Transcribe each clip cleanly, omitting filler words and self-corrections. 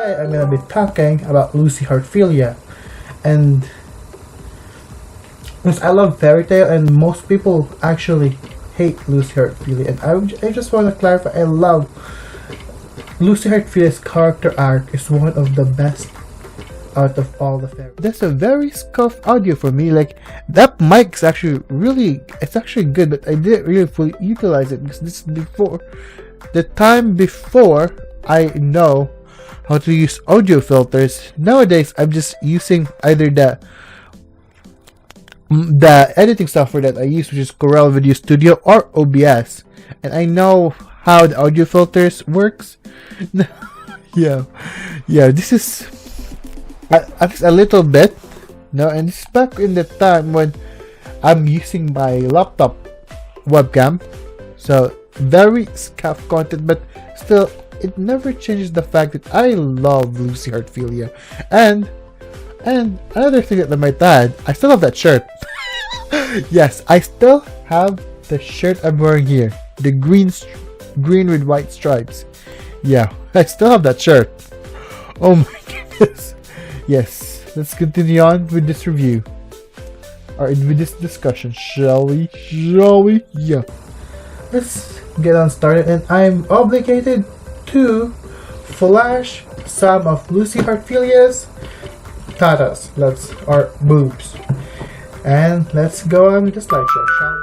Today I'm gonna be talking about Lucy Heartfilia, and since I love fairy tale and most people actually hate Lucy Heartfilia, and I just want to clarify, I love Lucy Heartfilia's character arc is one of the best out of all the fairy. That's a very scuffed audio for me. Like that mic's actually it's actually good, but I didn't really fully utilize it because this is before the time before I know how to use audio filters. Nowadays I'm just using either the editing software that I use, which is Corel Video Studio or OBS, and I know how the audio filters works. yeah this is a little bit no, and it's back in the time when I'm using my laptop webcam, so very scuffed content, but still it never changes the fact that I love Lucy Heartfilia. And another thing that I might add, I still have that shirt. Yes, I still have the shirt I'm wearing here, the green with white stripes. Yeah, I still have that shirt. Oh my goodness. Yes, let's continue on with this review, or with this discussion, shall we? Yeah, let's get on started, and I'm obligated to flash some of Lucy Heartfilia's tatas, or boobs, and let's go on with the slideshow, shall we?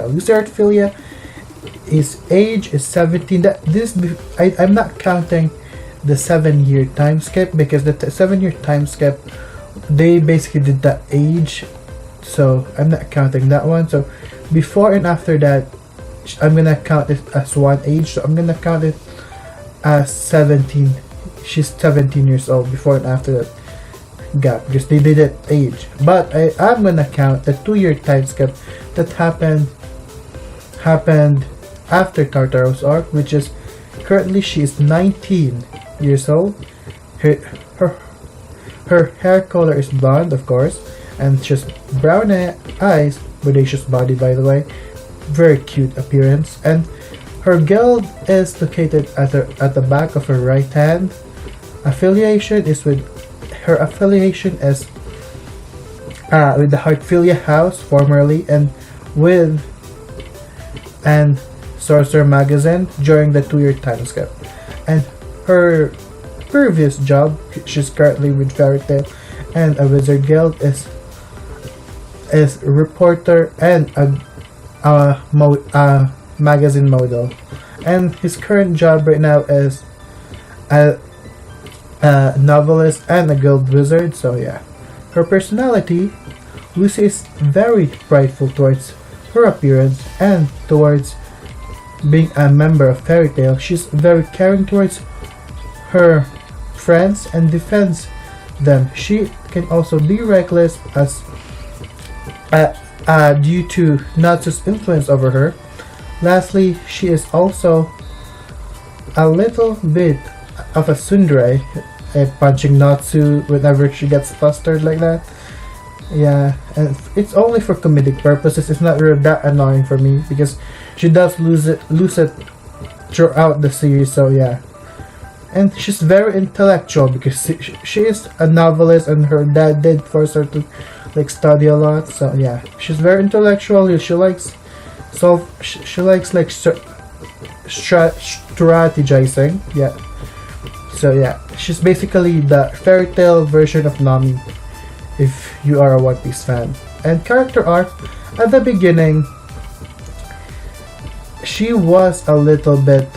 Lucy Heartfilia, his age is 17. I'm not counting the 7-year time skip, because the 7-year time skip, they basically did the age, so I'm not counting that one. So before and after that, I'm gonna count it as one age, so I'm gonna count it as 17. She's 17 years old before and after that gap, because they did it age. But I'm gonna count the 2-year time skip that happened after Tartaro's arc, which is currently she is 19 years old. Her hair color is blonde, of course, and she has brown eyes, bodacious body, by the way, very cute appearance, and her guild is located at the back of her right hand. Her affiliation is with the Heartfilia House formerly, and with Sorcerer Magazine during the 2-year time skip. And her previous job, she's currently with Fairy Tail and a Wizard Guild, is reporter and a magazine model. And his current job right now is a novelist and a guild wizard. So yeah, her personality, Lucy is very prideful towards her appearance and towards being a member of Fairy Tail. She's very caring towards her friends and defends them. She can also be reckless as due to Natsu's influence over her. Lastly, she is also a little bit of a tsundere, punching Natsu whenever she gets flustered like that. Yeah, and it's only for comedic purposes. It's not really that annoying for me, because she does lose it throughout the series. So yeah, and she's very intellectual because she is a novelist, and her dad did force her to study a lot. So yeah, she's very intellectual. She likes strategizing. Yeah, so yeah, she's basically the Fairy Tail version of Nami, if you are a One Piece fan. And character arc, at the beginning, she was a little bit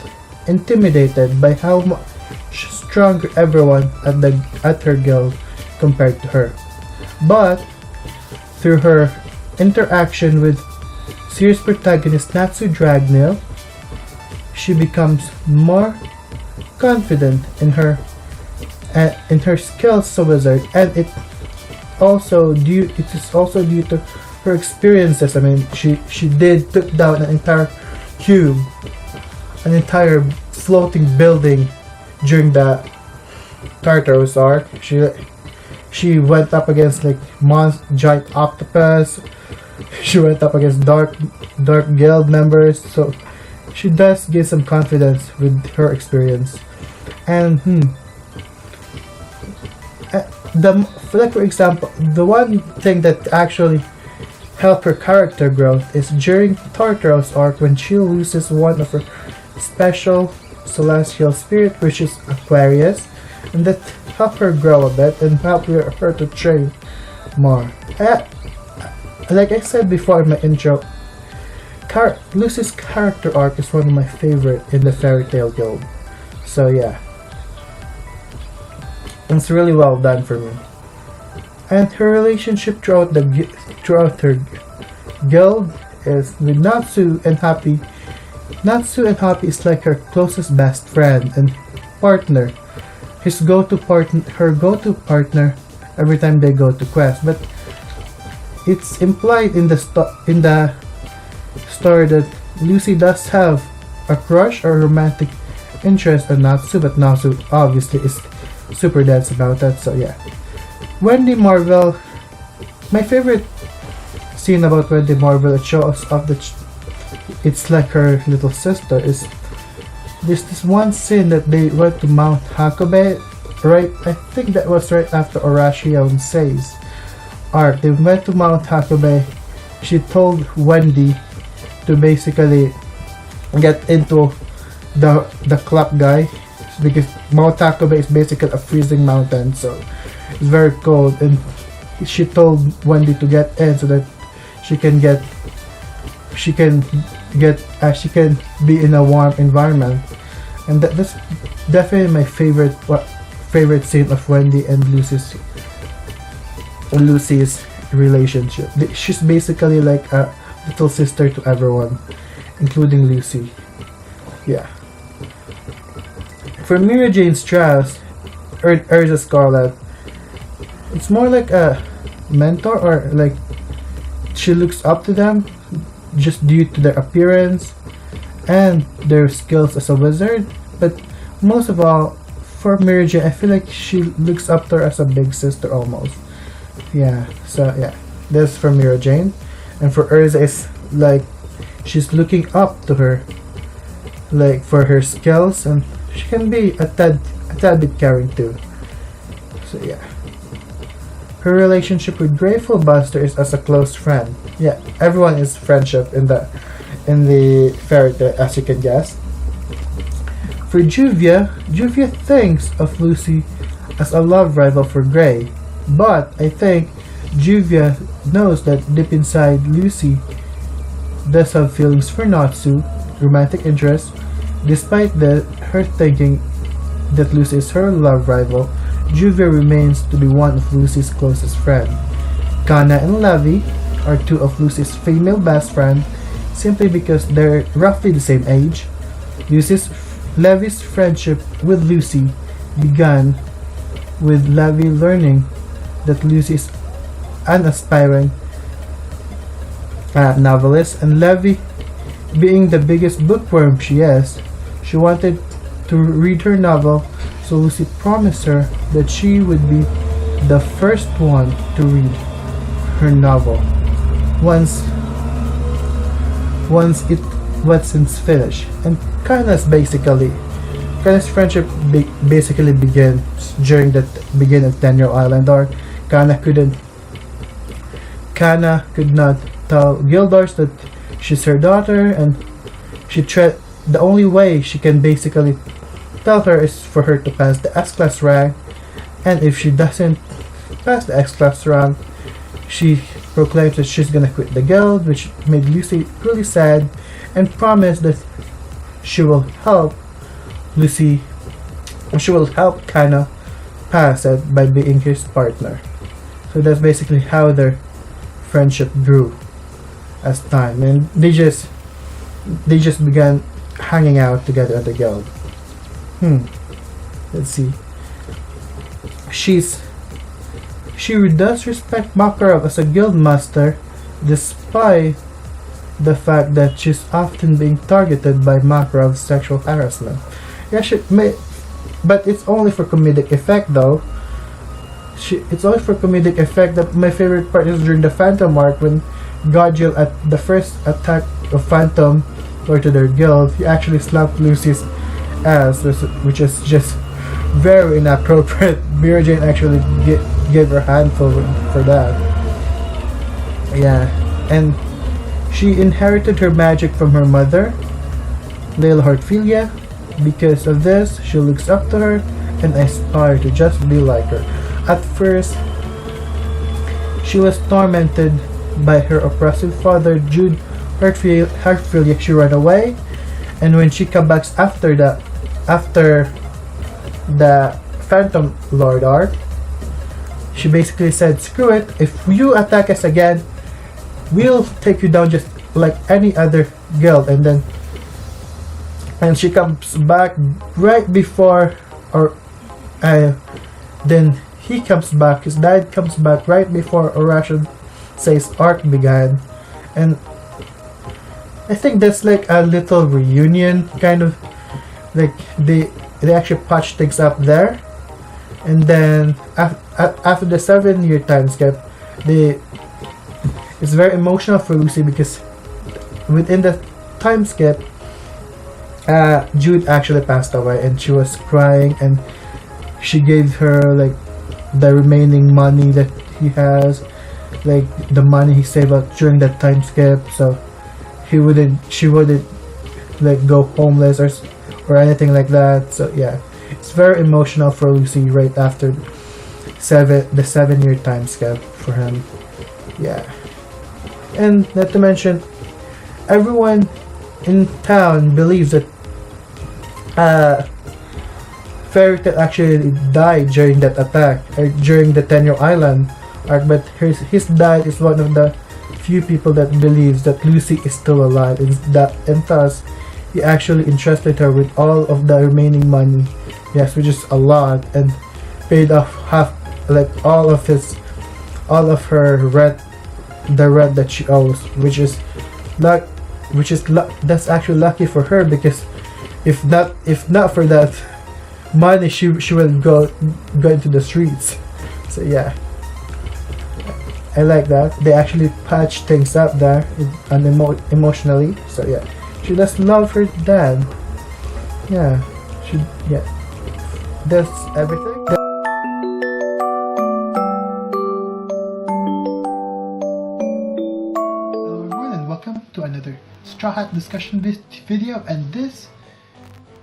intimidated by how much stronger everyone at her guild compared to her. But through her interaction with series protagonist Natsu Dragneel, she becomes more confident in her and in her skills as a wizard, and it is also due to her experiences. I mean, she did took down an entire cube, an entire floating building during the Tartarus arc. She went up against like giant octopus. She went up against dark guild members. So she does give some confidence with her experience. And for example, the one thing that actually helped her character growth is during Tartarus arc when she loses one of her special celestial spirit, which is Aquarius, and that helped her grow a bit and helped her to train more. Like I said before in my intro, Lucy's character arc is one of my favorite in the Fairy Tail Guild. So yeah, it's really well done for me. And her relationship throughout her guild is with Natsu and Happy. Natsu and Happy is like her closest best friend and partner. Her go-to partner every time they go to quest. But it's implied in the story that Lucy does have a crush or romantic interest in Natsu, but Natsu obviously is super dense about that. So yeah, Wendy Marvel. My favorite scene about Wendy Marvel, it shows off that it's like her little sister. Is there's this one scene that they went to Mount Hakobe, right? I think that was right after Orashio and Sei's arc. They went to Mount Hakobe. She told Wendy to basically get into the clock guy, because Mount Hakobe is basically a freezing mountain, so it's very cold, and she told Wendy to get in so that she can be in a warm environment. And that's definitely my favorite scene of Wendy and Lucy's relationship. She's basically like a little sister to everyone, including Lucy. Yeah. For Mira Jane Strauss, Urza Scarlet, it's more like a mentor, or like she looks up to them just due to their appearance and their skills as a wizard. But most of all, for Mira Jane, I feel like she looks up to her as a big sister almost. Yeah, so yeah, that's for Mira Jane. And for Urza, it's like she's looking up to her, like for her skills, and she can be a tad bit caring too. So yeah. Her relationship with Grateful Buster is as a close friend. Yeah, everyone is friendship in the fairy tale, as you can guess. For Juvia thinks of Lucy as a love rival for Gray, but I think Juvia knows that deep inside Lucy does have feelings for Natsu, romantic interest. Despite her thinking that Lucy is her love rival, Juvia remains to be one of Lucy's closest friends. Kana and Levi are two of Lucy's female best friends simply because they're roughly the same age. Levi's friendship with Lucy began with Levi learning that Lucy is an aspiring novelist, and Levi, being the biggest bookworm she is, she wanted to read her novel, so Lucy promised her that she would be the first one to read her novel once it's finished. And Kana's friendship basically begins during the beginning of Tenyo Island arc. Kana could not tell Gildars that she's her daughter, and the only way she can basically tell her is for her to pass the S-class rank, and if she doesn't pass the S-class rank, she proclaims that she's gonna quit the guild, which made Lucy really sad, and promised that she will help Kana pass it by being his partner. So that's basically how their friendship grew as time, and they just began hanging out together at the guild. Let's see. she's she does respect Makarov as a guild master, despite the fact that she's often being targeted by Makarov's sexual harassment. Yeah, but it's only for comedic effect though. It's only for comedic effect. That my favorite part is during the Phantom arc when Godjill at the first attack of Phantom or to their guild, he actually slapped Lucy's ass, which is just very inappropriate. Mira Jane actually gave her handful for that. Yeah, and she inherited her magic from her mother, Layla Heartfilia. Because of this, she looks up to her and aspires to just be like her. At first, she was tormented by her oppressive father, Jude Heartfilia. She ran away, and when she came back after the Phantom Lord arc, she basically said, "Screw it! If you attack us again, we'll take you down just like any other guild." And she comes back right before, then he comes back. His dad comes back right before Oration says arc began, and I think that's like a little reunion kind of, like they actually patched things up there, and then after the 7-year time skip, it's very emotional for Lucy because within the time skip, Jude actually passed away, and she was crying, and she gave her like the remaining money that he has, like the money he saved up during that time skip, so she wouldn't like go homeless or anything like that. So yeah, it's very emotional for Lucy right after the 7-year time skip for him. Yeah, and not to mention, everyone in town believes that Fairy Tail actually died during that attack, during the Tenyo Island arc, but his dad is one of the few people that believes that Lucy is still alive, and thus he actually entrusted her with all of the remaining money, yes, which is a lot, and paid off half, like all of her rent, the rent that she owes, that's actually lucky for her, because if not for that money, she will go into the streets. So yeah, I like that they actually patched things up there and emotionally. So yeah, she does love her dad. Yeah, that's everything. Hello everyone, and welcome to another Straw Hat discussion video, and this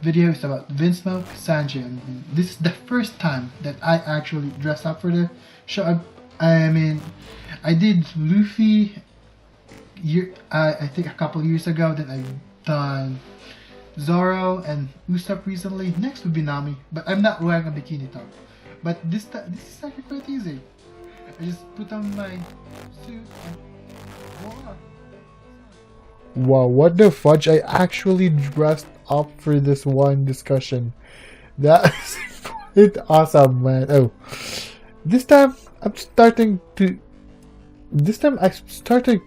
video is about Vinsmoke, Sanji, and this is the first time that I actually dressed up for the show. I mean, I did Luffy I think a couple years ago, then I've done Zoro and Usopp recently. Next would be Nami, but I'm not wearing a bikini top. But this is actually quite easy. I just put on my suit and voila. Wow, what the fudge? I actually dressed up for this one discussion. That's quite awesome, man. Oh, this time I started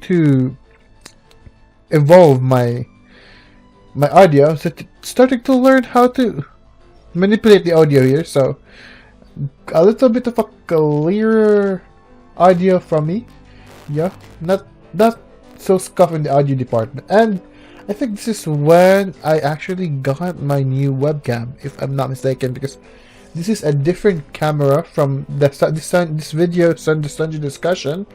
to evolve my audio, so starting to learn how to manipulate the audio here, so a little bit of a clearer audio from me. Yeah, not so scuffed in the audio department. And I think this is when I actually got my new webcam, if I'm not mistaken, because this is a different camera from this video. The Sanji discussion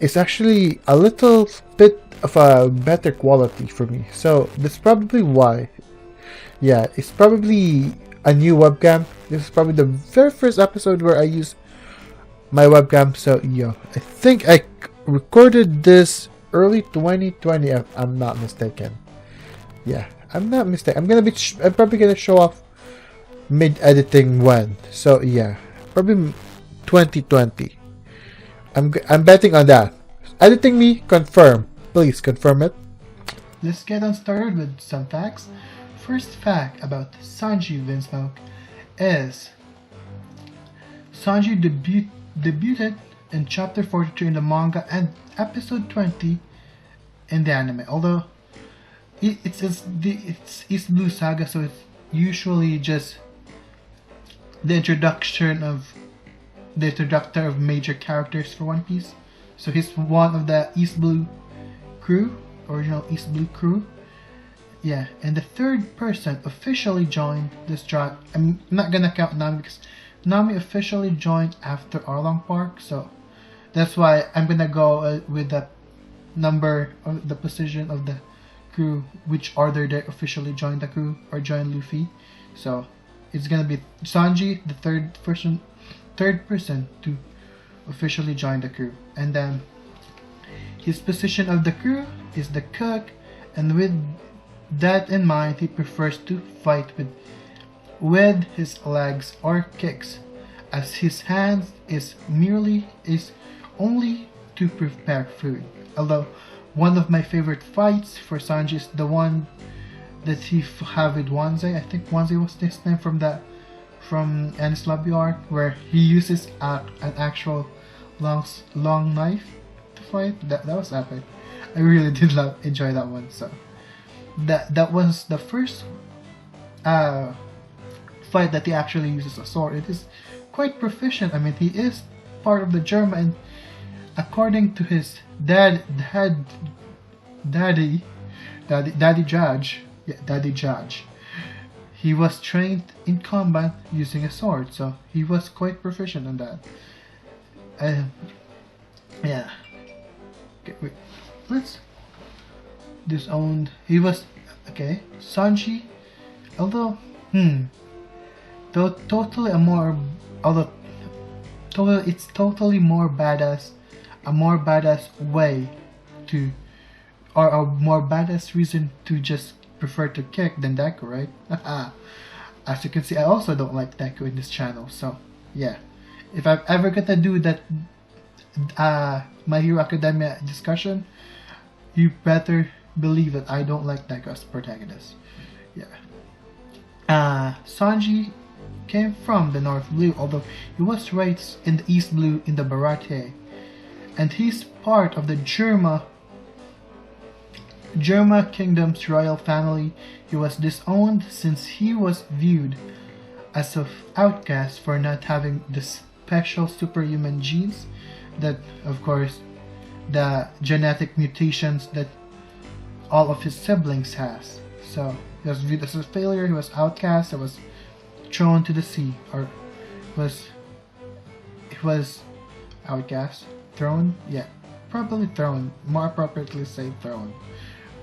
is actually a little bit of a better quality for me, so that's probably why. Yeah, it's probably a new webcam. This is probably the very first episode where I use my webcam. So yeah, I think I recorded this early 2020, if I'm not mistaken. Yeah, I'm not mistaken. I'm probably gonna show off mid-editing when. So yeah, probably 2020. I'm betting on that. Editing me, confirm. Please confirm it. Let's get on started with some facts. First fact about Sanji Vinsmoke is Sanji debuted in chapter 42 in the manga and episode 20 in the anime. Although it's East Blue Saga, so it's usually just the introductor of major characters for One Piece. So he's one of the East Blue crew, original East Blue crew. Yeah, and the third person officially joined this tribe. I'm not gonna count Nami because Nami officially joined after Arlong Park, so that's why I'm gonna go with the number or the position of the crew, which order they officially joined the crew or joined Luffy. So it's gonna be Sanji, the third person to officially join the crew, and then his position of the crew is the cook, and with that in mind, he prefers to fight with his legs or kicks, as his hands is only to prepare food. Although one of my favorite fights for Sanji is the one that he have with Wanzai. I think Wanzai was this name from Enies Lobby arc, where he uses an actual long knife to fight. That was epic. I really did enjoy that one. So that was the first fight that he actually uses a sword. It is quite proficient. I mean, he is part of the Germa, and according to his daddy Judge, he was trained in combat using a sword, so he was quite proficient in that. Yeah. Okay, wait. Let's disowned. He was okay. Sanji, although it's totally more badass, a more badass way to, or a more badass reason to just prefer to kick than Deku, right? As you can see, I also don't like Deku in this channel, so yeah. If I'm ever gonna do that My Hero Academia discussion, you better believe that I don't like Deku as protagonist. Yeah. Sanji came from the North Blue, although he was raised in the East Blue in the Baratie, and he's part of the Germa Kingdom's royal family. He was disowned since he was viewed as an outcast for not having the special superhuman genes that, of course, the genetic mutations that all of his siblings has. So he was viewed as a failure. He was outcast. He was thrown to the sea, or he was outcast, thrown. Yeah, probably thrown. More appropriately say thrown,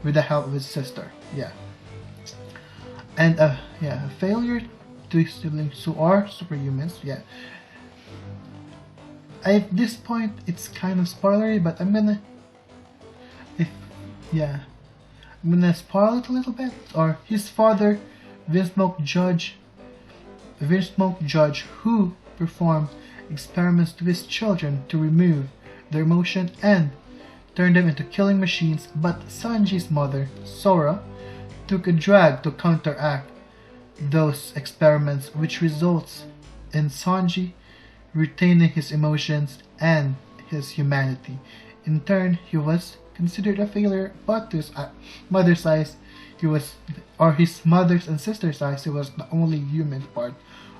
with the help of his sister. Yeah, and a failure to his siblings who are superhumans. Yeah. At this point, it's kind of spoilery, but I'm gonna spoil it a little bit. Or his father, Vinsmoke Judge, who performed experiments to his children to remove their emotion and turn them into killing machines, but Sanji's mother, Sora, took a drag to counteract those experiments, which results in Sanji retaining his emotions and his humanity. In turn, he was considered a failure, but to his mother's eyes, his mother's and sister's eyes, he was the only human part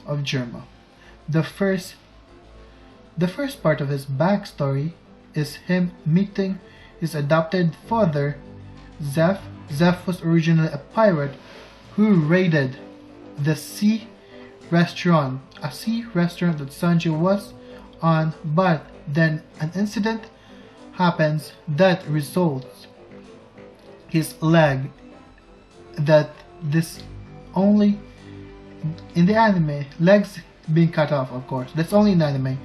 of Germa. The first part of his backstory is him meeting his adopted father, Zeph. Zeph was originally a pirate who raided the sea restaurant that Sanji was on, but then an incident happens that results his leg, that this only in the anime, legs being cut off, of course. That's only in the anime.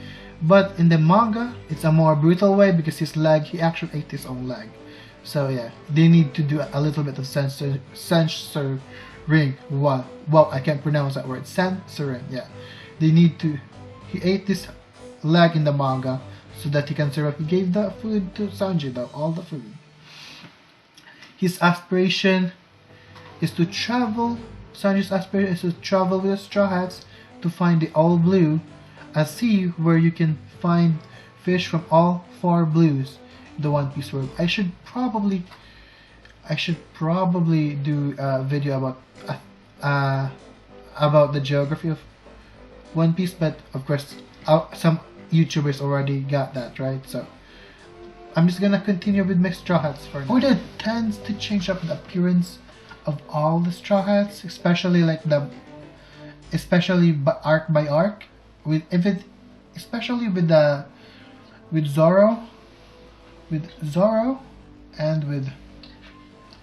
But in the manga, it's a more brutal way, because his leg, he actually ate his own leg. So yeah, they need to do a little bit of censoring. Wow, I can't pronounce that word. Censoring, yeah. He ate this leg in the manga so that he can survive. He gave the food to Sanji, though, all the food. His aspiration is to travel. Sanji's aspiration is to travel with the Straw Hats to find the All Blue, a sea where you can find fish from all 4 blues in the One Piece world. I should probably do a video about the geography of One Piece, but of course some YouTubers already got that, right? So I'm just gonna continue with my Straw Hats for now. Oda tends to change up the appearance of all the Straw Hats, especially arc by arc, especially with Zoro, and with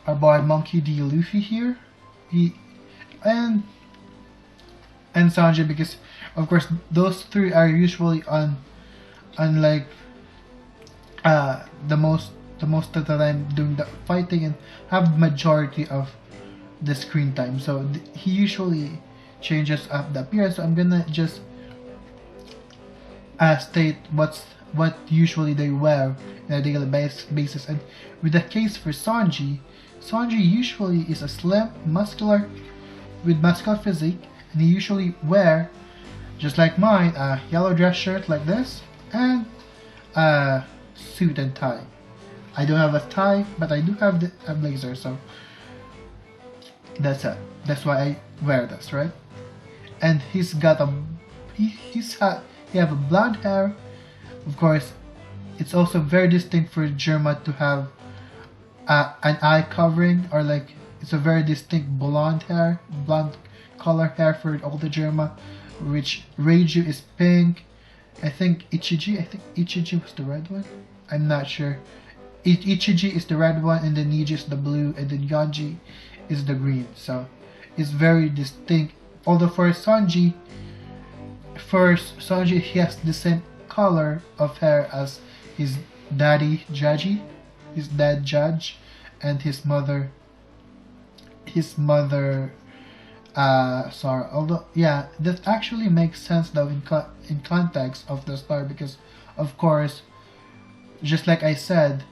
our boy Monkey D. Luffy here, and Sanji, because of course those 3 are usually on like the most of the time doing the fighting and have majority of the screen time. So he usually changes up the appearance. So I'm gonna just state what usually they wear on a daily basis. And with the case for Sanji usually is a slim, muscular physique, and he usually wear, just like mine, a yellow dress shirt like this and a suit and tie. I don't have a tie, but I do have a blazer, so that's it. That's why I wear this, right? And he's got he have a blonde hair. Of course, it's also very distinct for Germa to have an eye covering, or like it's a very distinct blonde color hair for all the Germa, which Reiju is pink. I think Ichiji was the red one. I'm not sure. Ichiji is the red one, and then Niji is the blue, and then Yanji is the green. So it's very distinct. Although for Sanji, he has the same color of hair as his daddy Judge, and his mother. Sorry. Although yeah, that actually makes sense though in context of the story, because of course, just like I said,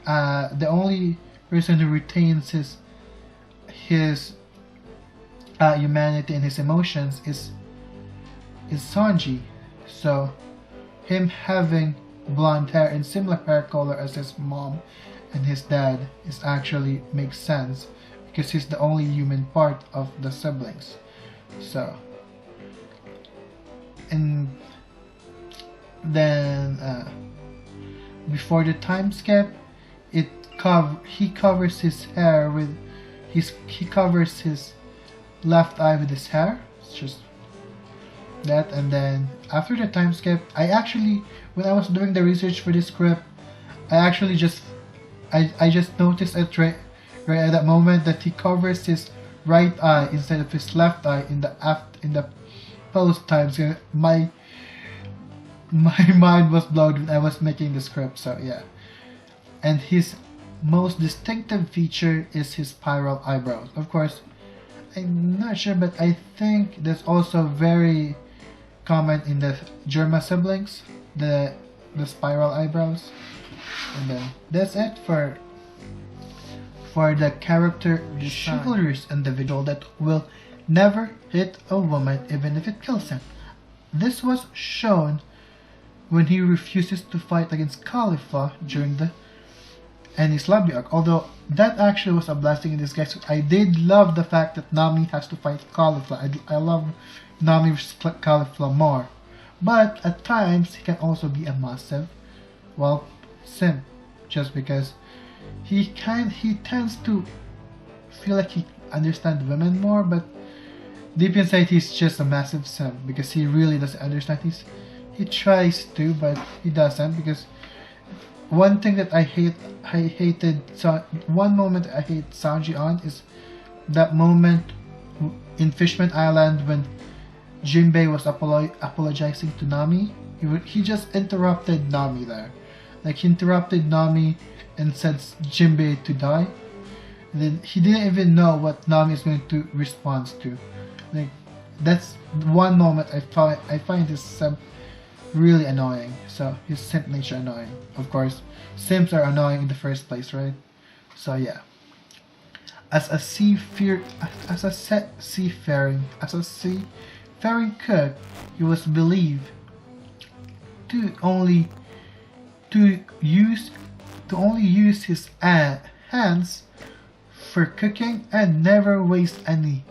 the only person who retains his humanity and his emotions is Sanji. So him having blonde hair and similar hair color as his mom and his dad is actually makes sense, because he's the only human part of the siblings. So, and then before the time skip, he covers his hair with he covers his left eye with his hair. It's just that. And then after the time skip, I actually, when I was doing the research for this script, I just noticed it right at that moment that he covers his right eye instead of his left eye in the post time. So my mind was blown when I was making the script. So yeah, and his most distinctive feature is his spiral eyebrows. Of course, I'm not sure, but I think that's also very common in the Germa siblings, the spiral eyebrows. And then that's it for the character design. Chivalrous individual that will never hit a woman even if it kills him. This was shown when he refuses to fight against Caulifla during the Enies Lobby arc. Although that actually was a blessing in disguise. I did love the fact that Nami has to fight Caulifla. I love Nami versus Caulifla more. But at times he can also be a massive, well, simp, just because he tends to feel like he understands women more, but deep inside he's just a massive simp, because he really doesn't understand. He tries to, but he doesn't, because one thing that one moment I hate Sanji on is that moment in Fishman Island when Jinbei was apologizing to Nami. He just interrupted Nami there. Like, he interrupted Nami and said Jinbei to die. And then he didn't even know what Nami is going to respond to. Like, that's one moment I find this simp really annoying. So his simp nature annoying. Of course, simps are annoying in the first place, right? So yeah. As a seafaring cook, he was believed to only to use his hands for cooking and never waste any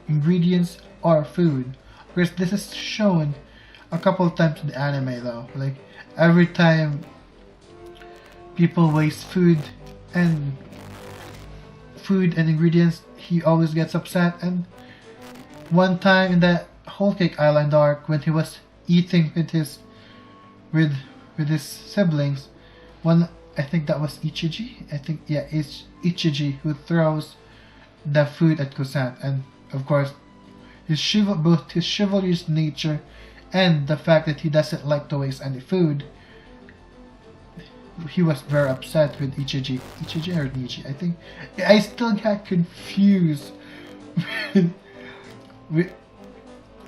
ingredients or food. Because this is shown a couple of times in the anime though. Like every time people waste food and ingredients, he always gets upset. And one time in the Whole Cake Island arc, when he was eating with his siblings, I think that was Ichiji. It's Ichiji who throws the food at Kusat, and of course both his chivalrous nature and the fact that he doesn't like to waste any food, he was very upset with Ichiji or Niji. I think I still got confused with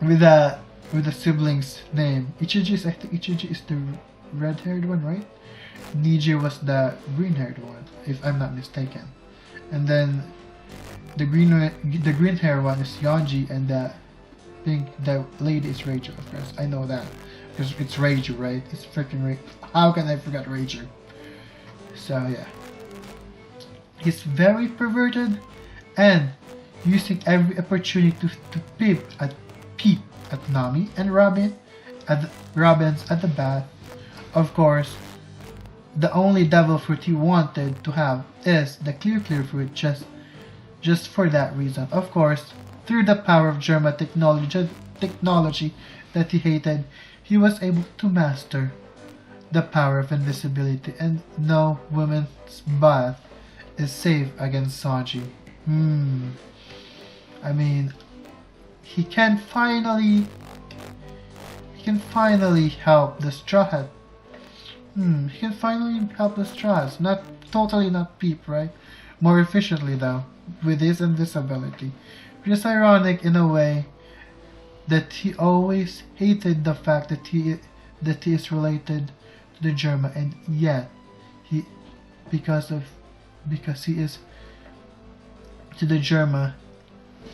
the siblings' name. I think Ichiji is the red-haired one, right? Niji was the green-haired one, if I'm not mistaken. And then the green-haired one is Yonji, and the lady is Reiju. Of course, I know that because it's Reiju, right? It's freaking Reiju. How can I forget Reiju? So yeah, he's very perverted and using every opportunity to peep at Nami and Robin's at the bath. Of course, the only devil fruit he wanted to have is the clear fruit, just for that reason. Of course, through the power of Germa technology that he hated, he was able to master the power of invisibility, and no woman's bath is safe against Sanji. I mean, he can finally help the Straw Hat. He can finally help the Straw Hats. Not peep, right? More efficiently though, with his invisibility. Which is ironic in a way that he always hated the fact that he is related to the Germa, and yet because he is to the Germa,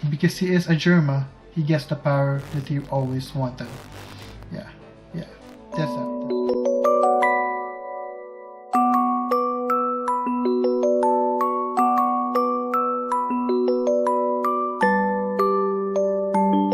because he is a Germa, he gets the power that he always wanted.